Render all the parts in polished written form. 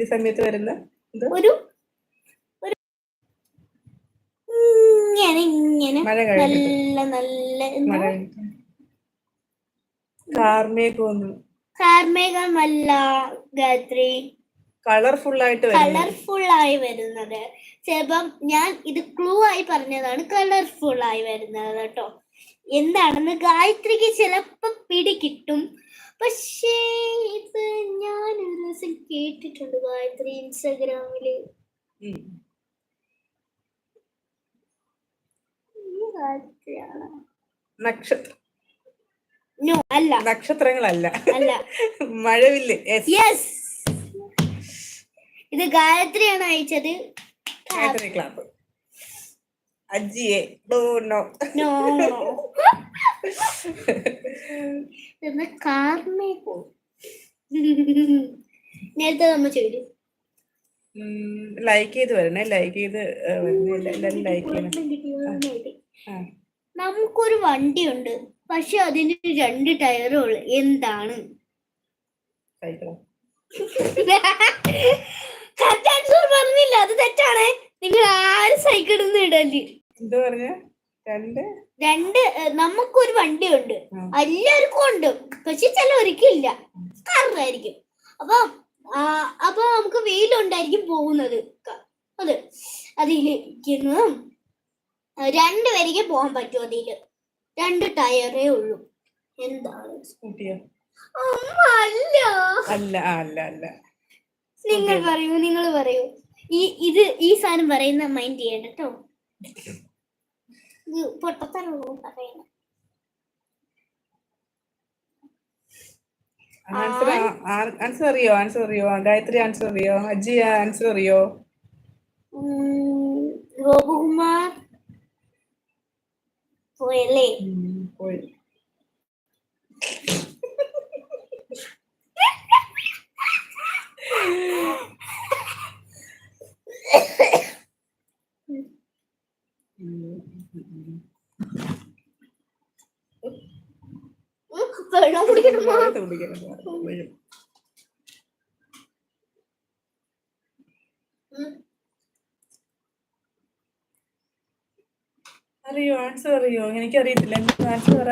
ഈ സമയത്ത് വരുന്ന ഒരു ഇങ്ങനെ ഇങ്ങനെ മഴ നല്ല കഴിഞ്ഞിട്ട് നല്ല മഴ കാർമേഘമൊന്നും കാർമേഘമല്ല ഗായത്രി, കളർഫുൾ ആയി വരുന്നത്. ചിലപ്പം ഞാൻ ഇത് ക്ലൂ ആയി പറഞ്ഞതാണ്, കളർഫുൾ ആയി വരുന്നത് കേട്ടോ. എന്താണെന്ന് ഗായത്രിക്ക് ചിലപ്പോ പിടികിട്ടും. പക്ഷേ ഇത് ഞാൻ ഒരു ദിവസം കേട്ടിട്ടുണ്ട് ഗായത്രി ഇൻസ്റ്റാഗ്രാമില്. നക്ഷത്ര അല്ല, നക്ഷത്രങ്ങളല്ല, അല്ല, മഴവില്ല്. യെസ്, ഇത് ഗായത്രിയാണ് അയച്ചത്. ഗായത്രി ക്ലാപ്പ്. അജിയെ നോ നോ നോ കാർമേഘോ നേരത്തെ നമ്മൾ ചെയ്തു. ലൈക്ക് ചെയ്ത് വരണേ, ലൈക്ക് ചെയ്ത് എല്ലാരും ലൈക്ക് ചെയ്യണം. നമുക്കൊരു വണ്ടിയുണ്ട്, പക്ഷെ അതിന് 2 ടയറേ ഉള്ളു. എന്താണ്? സൈക്കിളോ? പറഞ്ഞില്ല, അത് തെറ്റാണ്. നിങ്ങൾ ആരും സൈക്കിൾ ഒന്നും ഇടല്ലേ. എന്താ പറഞ്ഞ? നമുക്കൊരു വണ്ടിയുണ്ട്, എല്ലാവർക്കും ഉണ്ട്, പക്ഷെ ചിലവർക്കും ഇല്ല. കാറിലായിരിക്കും. അപ്പൊ നമുക്ക് വെയിലുണ്ടായിരിക്കും പോകുന്നത്. അത് അതിലിരിക്കുന്നതും 2 പേർക്ക് പോകാൻ പറ്റും. അതില് 2 ടയറേ ഉള്ളൂ. എന്താണ്? സ്കൂട്ടിയോ? അല്ല. നിങ്ങൾ പറയൂ. ഈ സാധനം പറയുന്ന മൈൻഡ് ചെയ്യണ്ട കേട്ടോ. പൊട്ടത്തരോ പറയുന്നത്. ആൻസർ അറിയോ? ഗായത്രി ആൻസർ അറിയോ? അജി ആൻസർ അറിയോ? ഗോപകുമാർ പോയല്ലേ? പോയി. അറിയോ? ആൻസർ അറിയോ? എനിക്കറിയത്തില്ല. ആൻസർ പറ.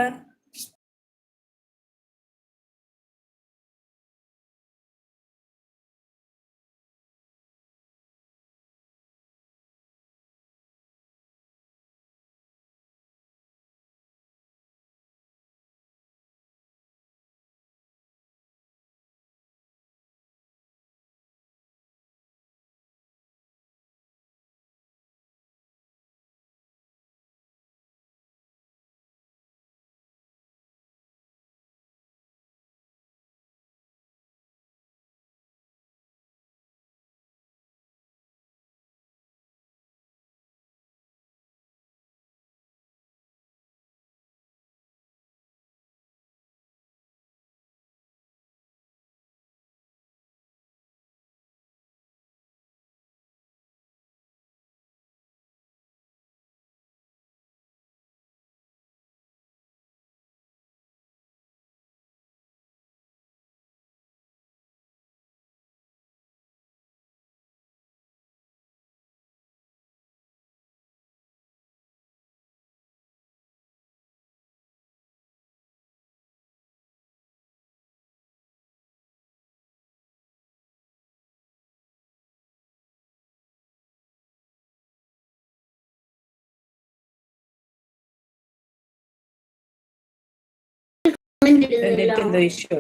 നെറ്റ് എന്തോ ഇഷ്യൂ